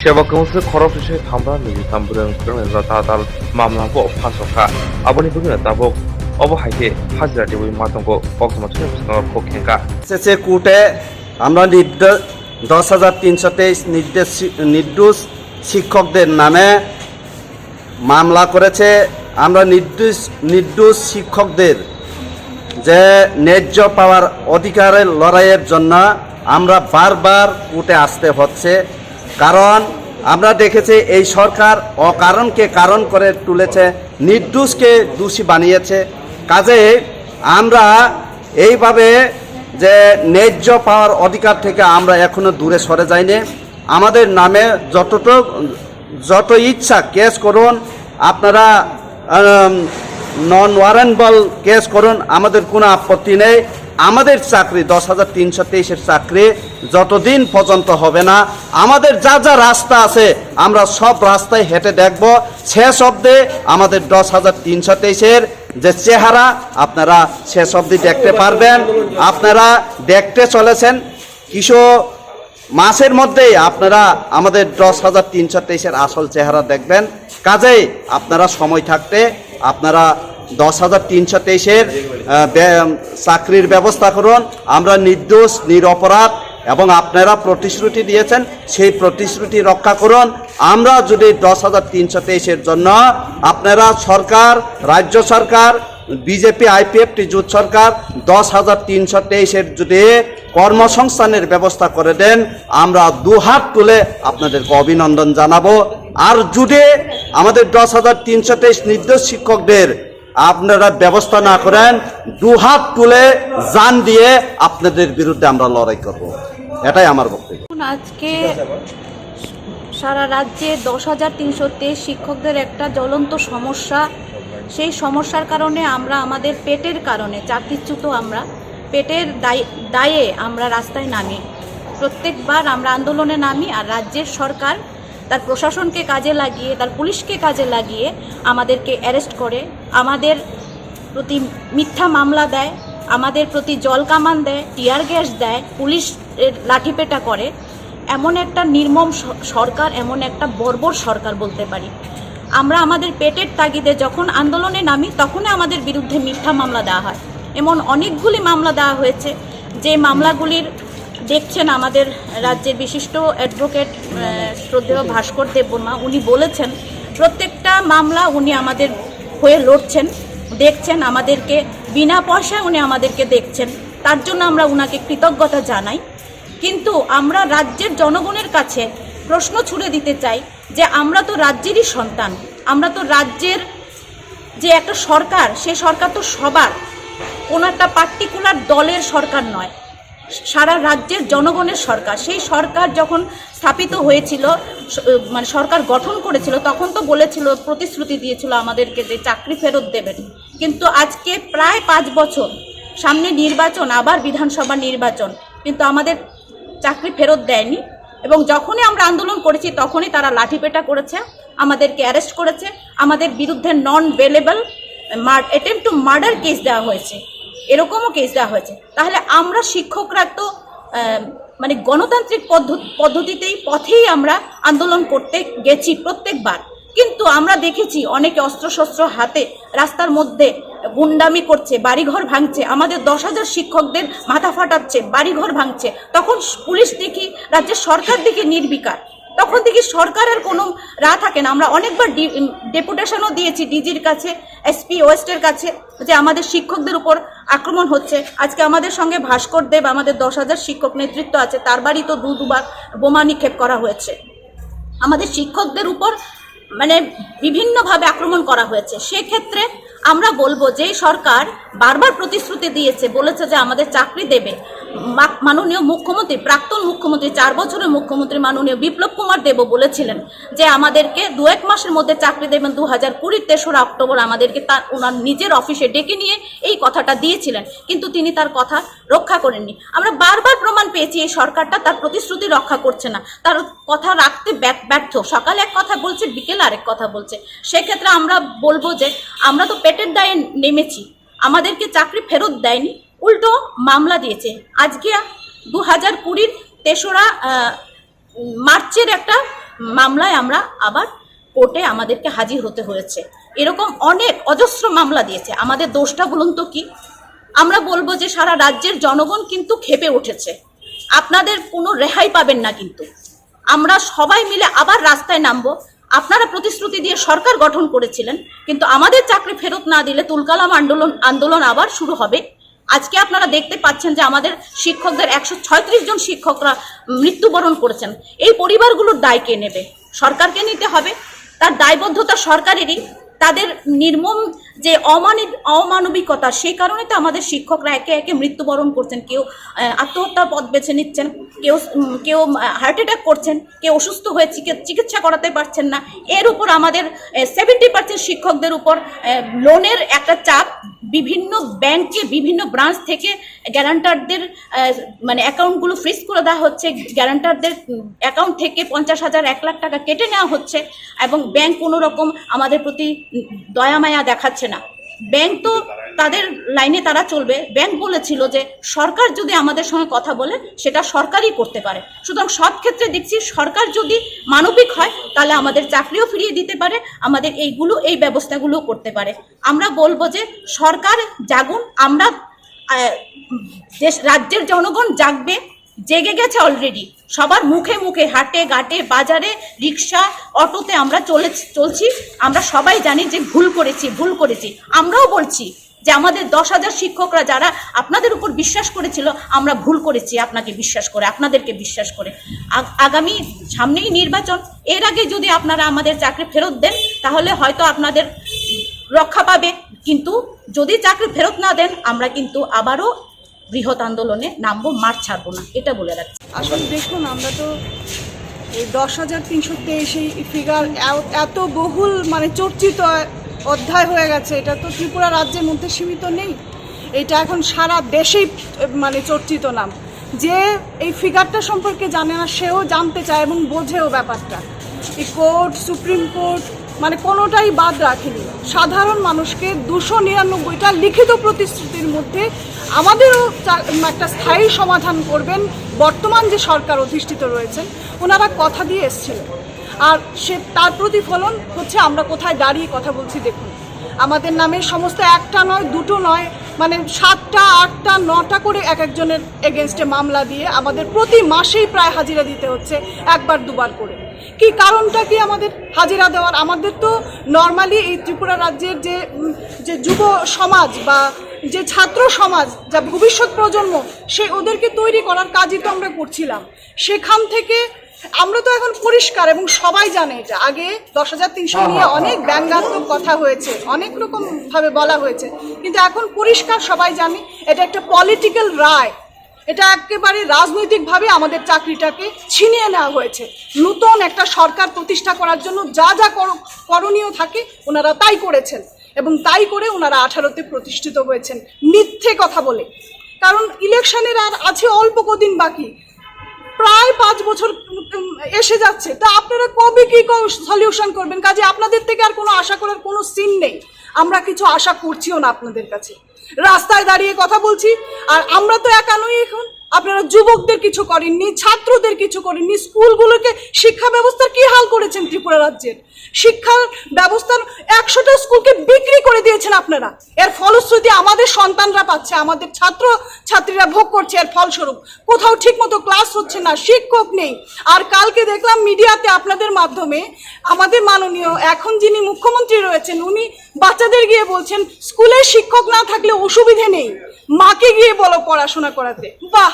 세바공스 커럽시의 담반이 담부령 그러면서 다달 맘나고 파소카 아버니 부근에 따복 অবহাইতে হাজিরা দেব মাতঙ্গ বক্তব্য পক্ষেঙ্কা এসেছে কোর্টে আমরা 10,323 নির্দোষ শিক্ষকদের নামে মামলা করেছে। আমরা নির্দোষ শিক্ষকদের যে ন্যায্য পাওয়ার অধিকারের লড়াইয়ের জন্য আমরা বারবার কোর্টে আসতে হচ্ছে, কারণ আমরা দেখেছি এই সরকার অকারণকে কারণ করে তুলেছে, নির্দোষকে দোষী বানিয়েছে। কাজে আমরা এইভাবে যে ন্যায্য পাওয়ার অধিকার থেকে আমরা এখনো দূরে সরে যাইনি। আমাদের নামে যত ইচ্ছা কেস করুন, আপনারা নন ওয়ারেন্টেবল কেস করুন, আমাদের কোনো আপত্তি নেই। আমাদের চাকরি 10,323-এর চাকরি যতদিন পর্যন্ত হবে না, আমাদের যা যা রাস্তা আছে আমরা সব রাস্তায় হেঁটে দেখব। শেষ অবধি আমাদের 10,323-এর যে চেহারা আপনারা শেষ অবধি দেখতে পারবেন। আপনারা দেখতে চলেছেন কিছু মাসের মধ্যেই আপনারা আমাদের 10,323-এর আসল চেহারা দেখবেন। কাজেই আপনারা সময় থাকতে আপনারা 10,323-এর চাকরির ব্যবস্থা করুন। আমরা নির্দোষ নিরপরাধ এবং আপনারা প্রতিশ্রুতি দিয়েছেন, সেই প্রতিশ্রুতি রক্ষা করুন। আমরা যদি 10,323-এর জন্য আপনারা সরকার, রাজ্য সরকার, বিজেপি আইপিএফটি জোট সরকার 10,323-এর যদি কর্মসংস্থানের ব্যবস্থা করে দেন, আমরা দুহাত তুলে আপনাদেরকে অভিনন্দন জানাবো। আর যদি আমাদের 10,323 নির্দোষ শিক্ষকদের আপনারা ব্যবস্থা না করেন, দুহাত তুলে জান দিয়ে আপনাদের বিরুদ্ধে আমরা লড়াই করব। এটাই আমার বক্তব্য। আজকে সারা রাজ্যে 10,323 শিক্ষকদের একটা জ্বলন্ত সমস্যা। সেই সমস্যার কারণে আমরা আমাদের পেটের কারণে চাকরিচ্যুত, আমরা পেটের দায়ে আমরা রাস্তায় নামি। প্রত্যেকবার আমরা আন্দোলনে নামি, আর রাজ্যের সরকার তার প্রশাসনকে কাজে লাগিয়ে, তার পুলিশকে কাজে লাগিয়ে আমাদেরকে অ্যারেস্ট করে, আমাদের প্রতি মিথ্যা মামলা দেয়, আমাদের প্রতি জল কামান দেয়, টিয়ার গ্যাস দেয়, পুলিশ লাঠিপেটা করে। এমন একটা নির্মম সরকার, এমন একটা বর্বর সরকার বলতে পারি। আমরা আমাদের পেটের তাগিদে যখন আন্দোলনে নামি, তখনই আমাদের বিরুদ্ধে মিথ্যা মামলা দেওয়া হয়। এমন অনেকগুলি মামলা দেওয়া হয়েছে, যে মামলাগুলির দেখছেন আমাদের রাজ্যের বিশিষ্ট অ্যাডভোকেট শ্রদ্ধেয় ভাস্কর দেববর্মা, উনি বলেছেন প্রত্যেকটা মামলা উনি আমাদের হয়ে লড়ছেন, দেখছেন আমাদেরকে, বিনা পয়সায় উনি আমাদেরকে দেখছেন। তার জন্য আমরা উনাকে কৃতজ্ঞতা জানাই। কিন্তু আমরা রাজ্যের জনগণের কাছে প্রশ্ন ছুড়ে দিতে চাই যে আমরা তো রাজ্যেরই সন্তান, আমরা তো রাজ্যের যে একটা সরকার, সেই সরকার তো সবার, কোনো একটা পার্টিকুলার দলের সরকার নয়, সারা রাজ্যের জনগণের সরকার। সেই সরকার যখন স্থাপিত হয়েছিল, মানে সরকার গঠন করেছিল, তখন তো বলেছিল, প্রতিশ্রুতি দিয়েছিল আমাদেরকে যে চাকরি ফেরত দেবেন। কিন্তু আজকে প্রায় 5 বছর, সামনে নির্বাচন, আবার বিধানসভা নির্বাচন, কিন্তু আমাদের চাকরি ফেরত দেয়নি। এবং যখনই আমরা আন্দোলন করেছি তখনই তারা লাঠিপেটা করেছে, আমাদেরকে অ্যারেস্ট করেছে, আমাদের বিরুদ্ধে non bailable attempt to murder case দেওয়া হয়েছে, এরকমও কেস দেওয়া হয়েছে। তাহলে আমরা শিক্ষকরা তো মানে গণতান্ত্রিক পদ্ধতিতেই পথেই আমরা আন্দোলন করতে গেছি প্রত্যেকবার, কিন্তু আমরা দেখেছি অনেকে অস্ত্রশস্ত্র হাতে রাস্তার মধ্যে গুন্ডামি করছে, বাড়িঘর ভাঙছে, আমাদের 10,000 শিক্ষকদের মাথা ফাটাচ্ছে, বাড়িঘর ভাঙছে। তখন পুলিশ দেখি, রাজ্যের সরকার দেখি নির্বিকার, তখন দেখি সরকারের কোনো থাকে না। আমরা অনেকবার ডেপুটেশনও দিয়েছি ডিজির কাছে, এসপি ওয়েস্টের কাছে, যে আমাদের শিক্ষকদের উপর আক্রমণ হচ্ছে। আজকে আমাদের সঙ্গে ভাস্কর দেব, আমাদের 10,000 শিক্ষক নেতৃত্ব আছে, তার বাড়ি তো দুবার বোমা নিক্ষেপ করা হয়েছে। আমাদের শিক্ষকদের উপর মানে বিভিন্নভাবে আক্রমণ করা হয়েছে। সেক্ষেত্রে আমরা বলবো যে সরকার বারবার প্রতিশ্রুতি দিয়েছে, বলেছে যে আমাদের চাকরি দেবে। মাননীয় মুখ্যমন্ত্রী, প্রাক্তন মুখ্যমন্ত্রী, 4 বছরের মুখ্যমন্ত্রী মাননীয় বিপ্লব কুমার দেব বলেছিলেন যে আমাদেরকে 2-1 মাসের মধ্যে চাকরি দেবেন। 2020 3রা অক্টোবর আমাদেরকে তার ওনার নিজের অফিসে ডেকে নিয়ে এই কথাটা দিয়েছিলেন, কিন্তু তিনি তার কথা রক্ষা করেননি। আমরা বারবার প্রমাণ পেয়েছি এই সরকারটা তার প্রতিশ্রুতি রক্ষা করছে না, তার কথা রাখতে ব্যর্থ। সকালে এক কথা বলছে, বিকেলে আরেক কথা বলছে। সেক্ষেত্রে আমরা বলবো যে আমরা তো পেটের দায়ে নেমেছি, আমাদেরকে চাকরি ফেরত দেয়নি, উল্টো মামলা দিয়েছে। আজকে 2020 3রা মার্চের একটা মামলায় আমরা আবার কোর্টে আমাদেরকে হাজির হতে হয়েছে। এরকম অনেক অজস্র মামলা দিয়েছে। আমাদের দোষটা বলুন তো কি? আমরা বলবো যে সারা রাজ্যের জনগণ কিন্তু ক্ষেপে উঠেছে, আপনাদের কোনো রেহাই পাবেন না। কিন্তু আমরা সবাই মিলে আবার রাস্তায় নামবো। আপনারা প্রতিশ্রুতি দিয়ে সরকার গঠন করেছিলেন, কিন্তু আমাদের চাকরি ফেরত না দিলে তুলকালাম আন্দোলন আবার শুরু হবে। আজকে আপনারা দেখতে পাচ্ছেন যে আমাদের শিক্ষকদের 136 জন শিক্ষকরা মৃত্যুবরণ করেছেন। এই পরিবারগুলোর দায় কে নেবে? সরকারকে নিতে হবে। তার দায়বদ্ধতা সরকারেরই। তাদের নির্মম যে অমানবিকতা, সেই কারণে তো আমাদের শিক্ষকরা একে একে মৃত্যুবরণ করছেন। কেউ আত্মহত্যার পথ বেছে নিচ্ছেন, কেউ হার্ট অ্যাটাক করছেন, কেউ অসুস্থ হয়ে চিকিৎসা করাতে পারছেন না। এর উপর আমাদের 70% শিক্ষকদের উপর লোনের একটা চাপ। বিভিন্ন ব্যাংকে বিভিন্ন ব্রাঞ্চ থেকে গ্যারান্টারদের মানে অ্যাকাউন্টগুলো ফ্রিজ করে দেওয়া হচ্ছে। গ্যারান্টারদের অ্যাকাউন্ট থেকে 50,000 1 লাখ টাকা কেটে নেওয়া হচ্ছে, এবং ব্যাংক কোনো রকম আমাদের প্রতি দয়া মায়া দেখাচ্ছে না। ব্যাংক তো তাদের লাইনে তারা চলবে। ব্যাংক বলেছিল যে সরকার যদি আমাদের সঙ্গে কথা বলে সেটা সরকারই করতে পারে। সুতরাং সব ক্ষেত্রে দেখছি সরকার যদি মানবিক হয় তাহলে আমাদের চাকরিও ফিরিয়ে দিতে পারে, আমাদের এই ব্যবস্থাগুলো করতে পারে। আমরা বলবো যে সরকার জাগুন। আমরা রাজ্যের জনগণ জাগবে, জেগে গেছে অলরেডি। সবার মুখে মুখে, হাটে ঘাটে, বাজারে, রিক্সা, অটোতে আমরা চলছি। আমরা সবাই জানি যে ভুল করেছি। আমরাও বলছি যে আমাদের 10,000 শিক্ষকরা যারা আপনাদের উপর বিশ্বাস করেছিল, আমরা ভুল করেছি আপনাদেরকে বিশ্বাস করে। আগামী সামনেই নির্বাচন, এর আগে যদি আপনারা আমাদের চাকরি ফেরত দেন তাহলে হয়তো আপনাদের রক্ষা পাবে, কিন্তু যদি চাকরি ফেরত না দেন আমরা কিন্তু আবারও বৃহৎ আন্দোলনে নামবো, মাঠ ছাড়বো না, এটা বলে রাখছি। আসলে দেখুন, আমরা তো এই 10,323 এই ফিগার এত বহুল মানে চর্চিত অধ্যায় হয়ে গেছে। এটা তো ত্রিপুরা রাজ্যের মধ্যে সীমিত নেই, এটা এখন সারা দেশেই মানে চর্চিত নাম। যে এই ফিগারটা সম্পর্কে জানে না সেও জানতে চায় এবং বোঝেও ব্যাপারটা। এই কোর্ট, সুপ্রিম কোর্ট মানে কোনোটাই বাদ রাখেনি। সাধারণ মানুষকে 299টা লিখিত প্রতিশ্রুতির মধ্যে আমাদেরও একটা স্থায়ী সমাধান করবেন বর্তমান যে সরকার অধিষ্ঠিত রয়েছেন, ওনারা কথা দিয়ে এসেছিলেন। আর তার প্রতিফলন হচ্ছে আমরা কোথায় দাঁড়িয়ে কথা বলছি। দেখুন, আমাদের নামে সমস্ত একটা নয়, দুটো নয়, মানে 7টা, 8টা, 9টা করে একজনের এগেনস্টে মামলা দিয়ে আমাদের প্রতি মাসেই প্রায় হাজিরা দিতে হচ্ছে, একবার দুবার করে। কি কারণটা কি আমাদের হাজিরা দেওয়ার? আমাদের তো নর্মালি এই ত্রিপুরা রাজ্যের যে যুব সমাজ বা যে ছাত্র সমাজ, যা ভবিষ্যৎ প্রজন্ম, ওদেরকে তৈরি করার কাজই তো আমরা করছিলাম। সেখান থেকে আমরা তো এখন পরিষ্কার, এবং সবাই জানে এটা। আগে 10,300 নিয়ে অনেক ব্যঙ্গাত্মক কথা হয়েছে, অনেক রকম ভাবে বলা হয়েছে, কিন্তু এখন পরিষ্কার সবাই জানে এটা একটা পলিটিক্যাল রায়। এটা একেবারে রাজনৈতিকভাবে আমাদের চাকরিটাকে ছিনিয়ে নেওয়া হয়েছে। নতুন একটা সরকার প্রতিষ্ঠা করার জন্য যা যা করণীয় থাকে ওনারা তাই করেছেন, এবং তাই করে ওনারা 18তে প্রতিষ্ঠিত হয়েছেন মিথ্যে কথা বলে। কারণ ইলেকশনের আর আছে অল্প কদিন বাকি, প্রায় 5 বছর এসে যাচ্ছে। তা আপনারা কবে কি সলিউশন করবেন? কাজে আপনাদের থেকে আর কোনো আশা করার কোনো সিন নেই। আমরা কিছু আশা করছিও না আপনাদের কাছে। রাস্তায় দাঁড়িয়ে কথা বলছি, আর আমরা তো একা নই এখন। আপনারা যুবকদের কিছু করেননি, ছাত্রদের কিছু করেননি। স্কুলগুলোকে, শিক্ষা ব্যবস্থার কি হাল করেছেন ত্রিপুরা রাজ্যের? শিক্ষা ব্যবস্থার 100টা স্কুলকে বিক্রি করে দিয়েছেন আপনারা। এর ফলশ্রুতি আমাদের সন্তানরা পাচ্ছে, আমাদের ছাত্র ছাত্রীরা ভোগ করছে। এর ফলস্বরূপ কোথাও ঠিক মতো ক্লাস হচ্ছে না, শিক্ষক নেই। আর কালকে দেখলাম মিডিয়াতে আপনাদের মাধ্যমে আমাদের মাননীয় এখন যিনি মুখ্যমন্ত্রী রয়েছেন, উনি বাচ্চাদের গিয়ে বলছেন স্কুলে শিক্ষক না থাকলে অসুবিধে নেই, মাকে গিয়ে বলো পড়াশোনা করাতে। বাহ,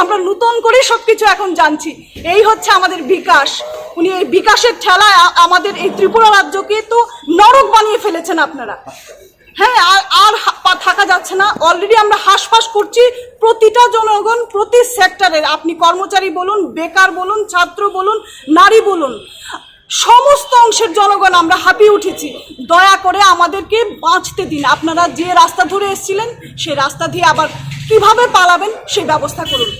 আমরা নতুন করে সবকিছু এখন জানছি। এই হচ্ছে আমাদের বিকাশ। উনি এই বিকাশের ঠেলায় আমাদের এই ত্রিপুরা রাজ্যকে তো নরক বানিয়ে ফেলেছেন আপনারা। হ্যাঁ, আর থাকা যাচ্ছে না। অলরেডি আমরা হাঁসফাঁস করছি প্রতিটা জনগণ, প্রতি সেক্টরের। আপনি কর্মচারী বলুন, বেকার বলুন, ছাত্র বলুন, নারী বলুন, সমস্ত অংশের জনগণ আমরা হাঁপিয়ে উঠেছি। দয়া করে আমাদেরকে বাঁচতে দিন। আপনারা যে রাস্তা ধরে এসেছিলেন সেই রাস্তা দিয়ে আবার কিভাবে পালাবেন সেই ব্যবস্থা করুন।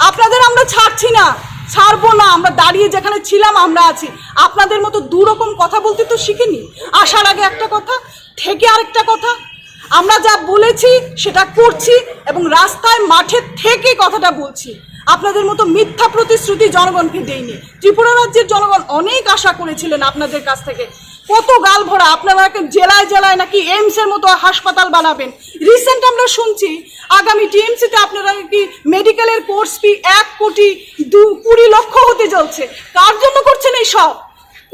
আপনাদের আমরা ছাড়ছি না, ছাড়বো না। আমরা দাঁড়িয়ে যেখানে ছিলাম আমরা আছি। আপনাদের মতো দুরকম কথা বলতে তো শিখিনি। আসার আগে একটা কথা, থেকে আরেকটা কথা। আমরা যা বলেছি সেটা করছি, এবং রাস্তায় মাঠে থেকে কথাটা বলছি। আপনাদের মতো মিথ্যা প্রতিশ্রুতি জনগণকে দেয়নি। ত্রিপুরা রাজ্যের জনগণ অনেক আশা করেছিলেন আপনাদের কাছ থেকে, কত গাল ভরা আপনারা জেলায় জেলায় নাকি এইমস এর মতো হাসপাতাল বানাবেন। রিসেন্ট আমরা শুনছি আগামী টিএমসিতে আপনারা কি মেডিকেলের কোর্স ফি 1,20,00,000 হতে চলছে। কার জন্য করছেন এই সব?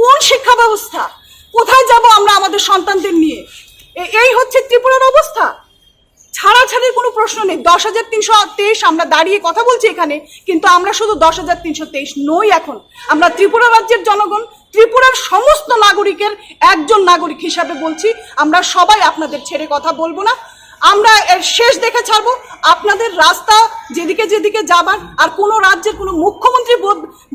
কোন শিক্ষা ব্যবস্থা? কোথায় যাব আমরা আমাদের সন্তানদের নিয়ে? এই হচ্ছে ত্রিপুরার অবস্থা। ছাড়াছাড়ির কোনো প্রশ্ন নেই। 10,323 আমরা দাঁড়িয়ে কথা বলছি এখানে, কিন্তু আমরা শুধু 10,323 নই। এখন আমরা ত্রিপুরা রাজ্যের জনগণ, ত্রিপুরার সমস্ত নাগরিকের একজন নাগরিক হিসাবে বলছি, আমরা সবাই আপনাদের ছেড়ে কথা বলবো না। আমরা এর শেষ দেখে ছাড়বো। আপনাদের রাস্তা যেদিকে যেদিকে যাবার, আর কোনো রাজ্যের কোনো মুখ্যমন্ত্রী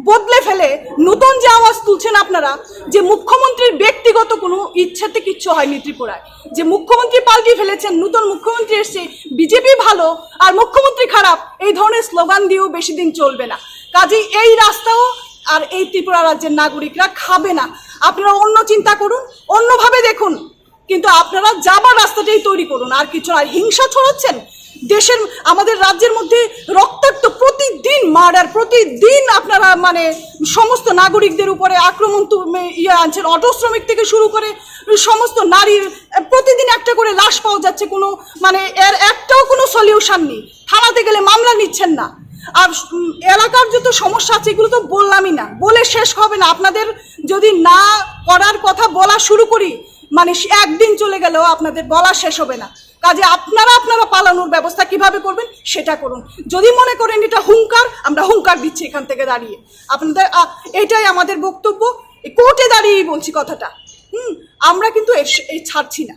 বদলে ফেলে নতুন যে আওয়াজ তুলছেন আপনারা, যে মুখ্যমন্ত্রীর ব্যক্তিগত কোনো ইচ্ছাতে কিচ্ছু হয়নি ত্রিপুরায়, যে মুখ্যমন্ত্রী পাল্টিয়ে ফেলেছেন, নতুন মুখ্যমন্ত্রী এসছে, বিজেপি ভালো আর মুখ্যমন্ত্রী খারাপ, এই ধরনের স্লোগান দিয়েও বেশি দিন চলবে না। কাজেই এই রাস্তাও আর এই ত্রিপুরা রাজ্যের নাগরিকরা খাবে না। আপনারা অন্য চিন্তা করুন, অন্যভাবে দেখুন, কিন্তু আপনারা যাবার রাস্তাটাই তৈরি করুন, আর কিছু আর হিংসা ছড়াচ্ছেন দেশের, আমাদের রাজ্যের মধ্যে রক্তাক্ত প্রতিদিন মার্ডার, প্রতিদিন আপনারা মানে সমস্ত নাগরিকদের উপরে আক্রমণ আনছেন, অটো শ্রমিক থেকে শুরু করে সমস্ত নারীর প্রতিদিন একটা করে লাশ পাওয়া যাচ্ছে, কোনো মানে এর একটাও কোনো সলিউশন নেই। থানাতে গেলে মামলা নিচ্ছেন না। আর এলাকার যত সমস্যা আছে এগুলো তো বললামই না, বলে শেষ হবে না। আপনাদের যদি না করার কথা বলা শুরু করি, মানে একদিন চলে গেলেও আপনাদের বলা শেষ হবে না। কাজে আপনারা পালানোর ব্যবস্থা কিভাবে করবেন সেটা করুন। যদি মনে করেন এটা হুঙ্কার, আমরা হুঙ্কার দিচ্ছি এখান থেকে দাঁড়িয়ে। আপনাদের এটাই আমাদের বক্তব্য, কোর্টে দাঁড়িয়েই বলছি কথাটা। আমরা কিন্তু এই ছাড়ছি না।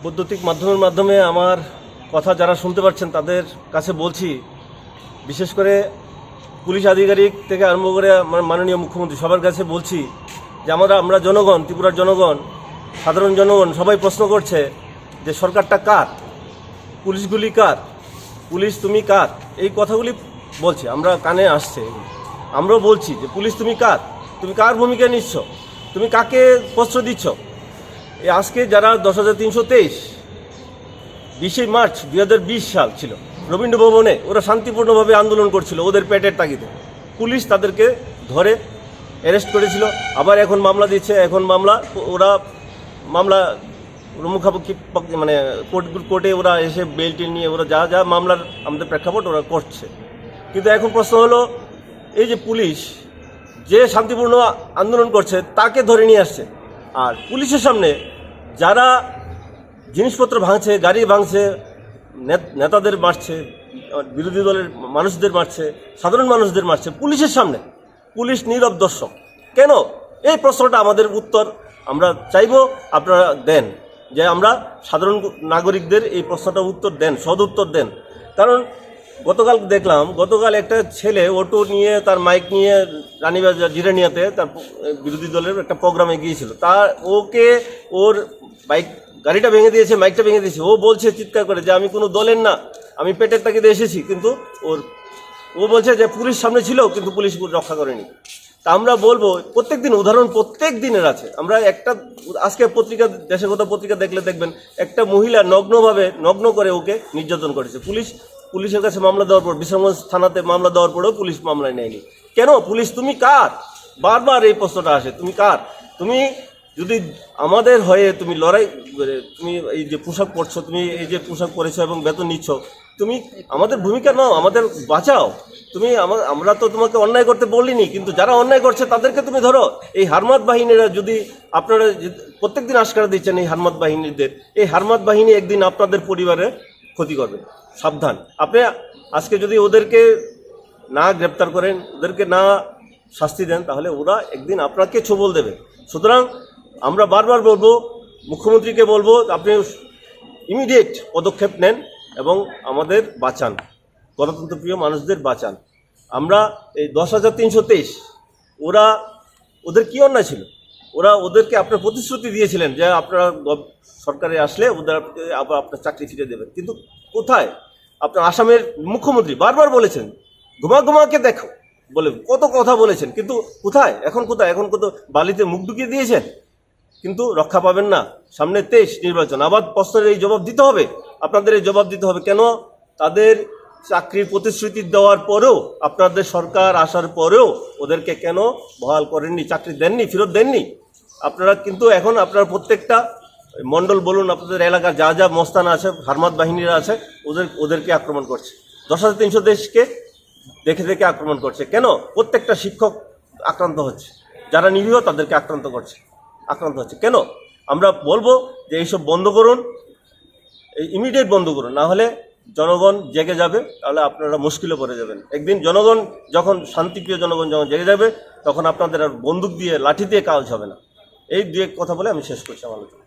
বৈদ্যুতিক মাধ্যমের মাধ্যমে আমার কথা যারা শুনতে পাচ্ছেন তাদের কাছে বলছি, বিশেষ করে পুলিশ আধিকারিক থেকে আরম্ভ করে মাননীয় মুখ্যমন্ত্রী সবার কাছে বলছি যে আমরা জনগণ, ত্রিপুরার জনগণ, সাধারণ জনগণ সবাই প্রশ্ন করছে যে সরকারটা কার, পুলিশগুলি কার, পুলিশ তুমি কার, এই কথাগুলি বলছে, আমরা কানে আসছে। আমরাও বলছি যে পুলিশ তুমি কার, তুমি কার ভূমিকা নিচ্ছ, তুমি কাকে প্রশ্রয় দিচ্ছ। এই আজকে যারা 10,323 20 মার্চ 2020 সাল ছিল রবীন্দ্র ভবনে, ওরা শান্তিপূর্ণভাবে আন্দোলন করছিল ওদের পেটের তাগিদে, পুলিশ তাদেরকে ধরে অ্যারেস্ট করেছিল, আবার এখন মামলা দিচ্ছে। এখন ওরা মামলা মুখাপক্ষি মানে কোর্টে ওরা এসে বেল টেল নিয়ে ওরা যা যা মামলার আমাদের প্রেক্ষাপট ওরা করছে। কিন্তু এখন প্রশ্ন হলো, এই যে পুলিশ যে শান্তিপূর্ণ আন্দোলন করছে তাকে ধরে নিয়ে আসছে, আর পুলিশের সামনে যারা জিনিসপত্র ভাঙছে, গাড়ি ভাঙছে, নেতাদের মারছে, বিরোধী দলের মানুষদের মারছে, সাধারণ মানুষদের মারছে, পুলিশের সামনে পুলিশ নীরব দর্শক কেন? এই প্রশ্নটা আমাদের উত্তর আমরা চাইব আপনারা দেন, যে আমরা সাধারণ নাগরিকদের এই প্রশ্নটার উত্তর দেন, সদ উত্তর দেন। কারণ গতকাল একটা ছেলে অটো নিয়ে, তার মাইক নিয়ে রানীবাজার জিরানিয়াতে তার বিরোধী দলের একটা প্রোগ্রামে গিয়েছিল, ওর গাড়িটা ভেঙে দিয়েছে, মাইকটা ভেঙে দিয়েছে। ও বলছে চিৎকার করে যে আমি কোনো দলের না, আমি পেটের তাগিদে এসেছি, কিন্তু ও বলছে যে পুলিশ সামনে ছিল কিন্তু পুলিশ রক্ষা করেনি। তা আমরা বলবো, প্রত্যেক দিনের আছে। আমরা আজকে দেশের কথা পত্রিকা দেখলে দেখবেন একটা মহিলা নগ্ন করে ওকে নির্যাতন করেছে। পুলিশের কাছে মামলা দেওয়ার পর, বিশ্রামগঞ্জ থানাতে মামলা দেওয়ার পরেও পুলিশ মামলায় নেয়নি। কেন? পুলিশ তুমি কার? বারবার এই প্রশ্নটা আসে, তুমি কার? তুমি যদি আমাদের হয়ে তুমি লড়াই, তুমি এই যে পোশাক পরছো, তুমি এই যে পোশাক পরেছো এবং বেতন নিচ্ছ, তুমি আমাদের ভূমিকা নাও, আমাদের বাঁচাও। আমরা তো তোমাকে অন্যায় করতে বলিনি, কিন্তু যারা অন্যায় করছে তাদেরকে তুমি ধরো। এই হারমাত বাহিনীরা যদি আপনারা প্রত্যেকদিন আশকারা দিচ্ছেন এই হারমাত বাহিনীদের, এই হারমাত বাহিনী একদিন আপনাদের পরিবারের ক্ষতি করবে, সাবধান। আপনি আজকে যদি ওদেরকে না গ্রেপ্তার করেন, ওদেরকে না শাস্তি দেন, তাহলে ওরা একদিন আপনাকে ছোবল দেবে। সুতরাং আমরা বারবার বলবো, মুখ্যমন্ত্রীকে বলবো, আপনি ইমিডিয়েট পদক্ষেপ নেন এবং আমাদের বাঁচান, গণতন্ত্রপ্রিয় মানুষদের বাঁচান। আমরা এই 10,323 ওদের কি অন্যায় ছিল? ওদেরকে আপনার প্রতিশ্রুতি দিয়েছিলেন যে আপনারা সরকারে আসলে আবার আপনার চাকরি ফিরে দেবেন, কিন্তু কোথায়? আপনার আসামের মুখ্যমন্ত্রী বারবার বলেছেন ঘুমাকে দেখো বলে, কত কথা বলেছেন, কিন্তু কোথায়? এখন কত বালিতে মুখ ঢুকিয়ে দিয়েছেন, কিন্তু রক্ষা পাবেন না। সামনে 23 নির্বাচন, আবার প্রশ্নের এই জবাব দিতে হবে, আপনাদের এই জবাব দিতে হবে। কেন তাদের চাকরির প্রতিশ্রুতি দেওয়ার পরেও, আপনাদের সরকার আসার পরেও ওদেরকে কেন বহাল করেননি, চাকরি দেননি, ফেরত দেননি? আপনারা কিন্তু এখন আপনারা প্রত্যেকটা মণ্ডল বলুন, আপনাদের এলাকার যা যা মস্তানা আছে, হারমাত বাহিনীরা আছে, ওদেরকে আক্রমণ করছে। 10,300 দেশকে দেখে দেখে আক্রমণ করছে। কেন? প্রত্যেকটা শিক্ষক আক্রান্ত হচ্ছে, যারা নিরীহ তাদেরকে আক্রান্ত হচ্ছে। কেন? আমরা বলবো যে এইসব বন্ধ করুন, ইমিডিয়েট বন্ধ করুন, না হলে জনগণ জেগে যাবে, তাহলে আপনারা মুশকিলে পড়ে যাবেন। একদিন জনগণ যখন, শান্তিপ্রিয় জনগণ যখন জেগে যাবে, তখন আপনাদের আর বন্দুক দিয়ে, লাঠি দিয়ে কাজ হবে না। এই দুই এক কথা বলে আমি শেষ করছি আমার আলোচনা।